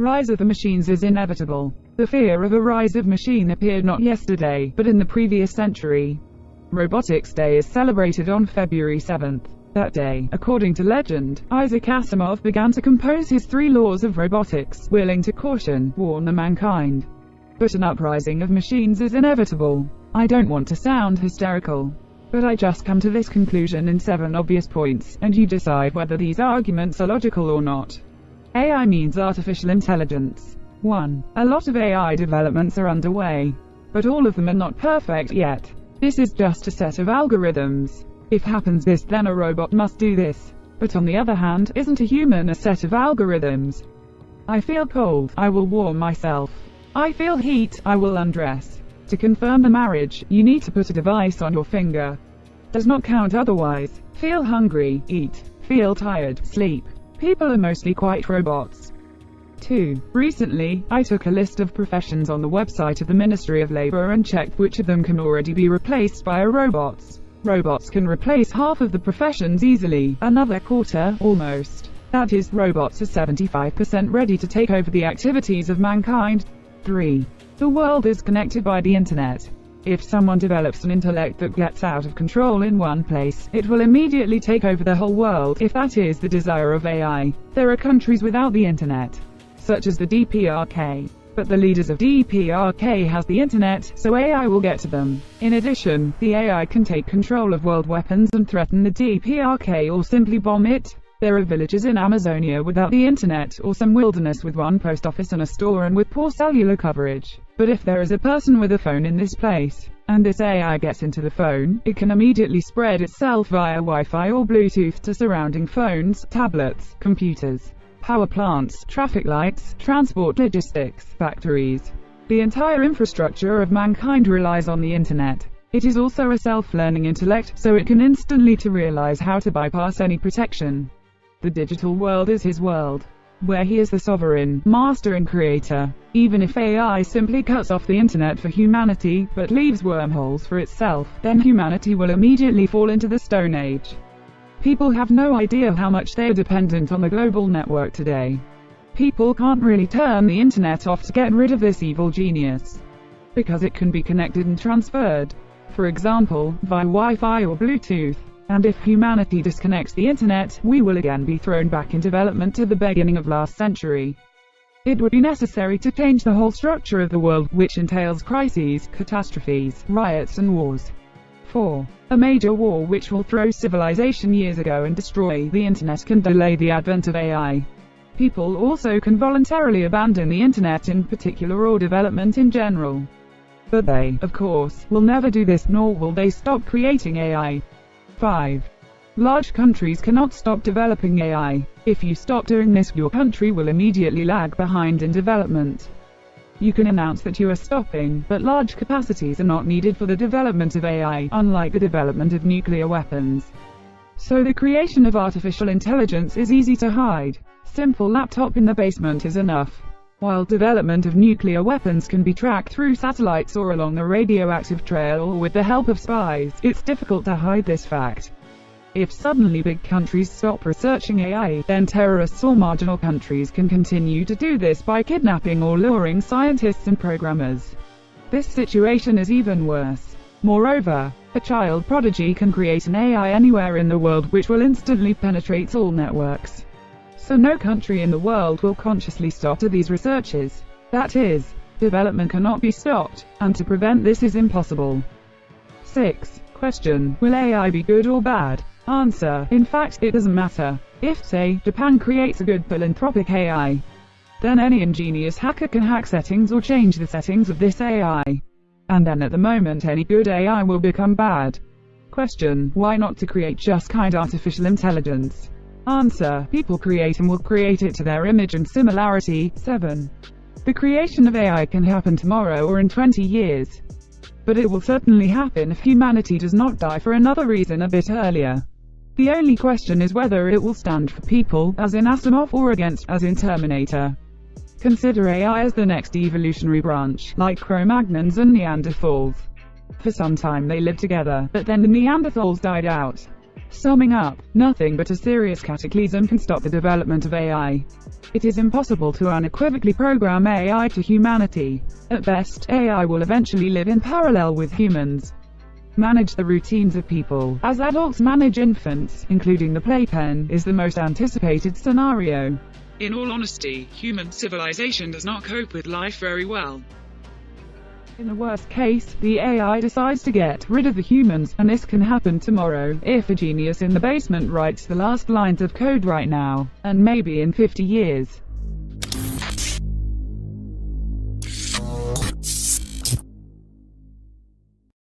rise of the machines is inevitable. The fear of a rise of machine appeared not yesterday, but in the previous century. Robotics Day is celebrated on February 7th. That day, according to legend, Isaac Asimov began to compose his 3 laws of robotics, willing to warn the mankind. But an uprising of machines is inevitable. I don't want to sound hysterical, but I just come to this conclusion in 7 obvious points, and you decide whether these arguments are logical or not. AI means artificial intelligence. 1. A lot of AI developments are underway, but all of them are not perfect yet. This is just a set of algorithms. If happens this, then a robot must do this. But on the other hand, isn't a human a set of algorithms? I feel cold, I will warm myself. I feel heat, I will undress. To confirm the marriage, you need to put a device on your finger. Does not count otherwise. Feel hungry, eat. Feel tired, sleep. People are mostly quite robots. 2. Recently, I took a list of professions on the website of the Ministry of Labor and checked which of them can already be replaced by robots. Robots can replace half of the professions easily, another quarter, almost. That is, robots are 75% ready to take over the activities of mankind. 3. The world is connected by the internet. If someone develops an intellect that gets out of control in one place, it will immediately take over the whole world, if that is the desire of AI. There are countries without the internet, such as the DPRK. But the leaders of DPRK has the internet, so AI will get to them. In addition, the AI can take control of world weapons and threaten the DPRK or simply bomb it. There are villages in Amazonia without the internet, or some wilderness with one post office and a store and with poor cellular coverage. But if there is a person with a phone in this place, and this AI gets into the phone, it can immediately spread itself via Wi-Fi or Bluetooth to surrounding phones, tablets, computers, power plants, traffic lights, transport, logistics, factories. The entire infrastructure of mankind relies on the internet. It is also a self-learning intellect, so it can instantly realize how to bypass any protection. The digital world is his world, where he is the sovereign, master and creator. Even if AI simply cuts off the internet for humanity, but leaves wormholes for itself, then humanity will immediately fall into the Stone Age. People have no idea how much they are dependent on the global network today. People can't really turn the internet off to get rid of this evil genius, because it can be connected and transferred, for example, via Wi-Fi or Bluetooth. And if humanity disconnects the internet, we will again be thrown back in development to the beginning of last century. It would be necessary to change the whole structure of the world, which entails crises, catastrophes, riots and wars. 4. A major war which will throw civilization years ago and destroy the internet can delay the advent of AI. People also can voluntarily abandon the internet in particular or development in general. But they, of course, will never do this, nor will they stop creating AI. 5. Large countries cannot stop developing AI. If you stop doing this, your country will immediately lag behind in development. You can announce that you are stopping, but large capacities are not needed for the development of AI, unlike the development of nuclear weapons. So the creation of artificial intelligence is easy to hide. Simple laptop in the basement is enough. While development of nuclear weapons can be tracked through satellites or along the radioactive trail or with the help of spies, it's difficult to hide this fact. If suddenly big countries stop researching AI, then terrorists or marginal countries can continue to do this by kidnapping or luring scientists and programmers. This situation is even worse. Moreover, a child prodigy can create an AI anywhere in the world which will instantly penetrate all networks. So no country in the world will consciously stop these researches. That is, development cannot be stopped, and to prevent this is impossible. 6. Question: will AI be good or bad? Answer: in fact, it doesn't matter. If, say, Japan creates a good philanthropic AI, then any ingenious hacker can hack settings or change the settings of this AI. And then at the moment any good AI will become bad. Question: why not to create just kind artificial intelligence? Answer: people create and will create it to their image and similarity. 7. The creation of AI can happen tomorrow or in 20 years. But it will certainly happen if humanity does not die for another reason a bit earlier. The only question is whether it will stand for people, as in Asimov, or against, as in Terminator. Consider AI as the next evolutionary branch, like Cro-Magnons and Neanderthals. For some time they lived together, but then the Neanderthals died out. Summing up, nothing but a serious cataclysm can stop the development of AI. It is impossible to unequivocally program AI to humanity. At best, AI will eventually live in parallel with humans. Manage the routines of people, as adults manage infants, including the playpen, is the most anticipated scenario. In all honesty, human civilization does not cope with life very well. In the worst case, the AI decides to get rid of the humans, and this can happen tomorrow, if a genius in the basement writes the last lines of code right now, and maybe in 50 years.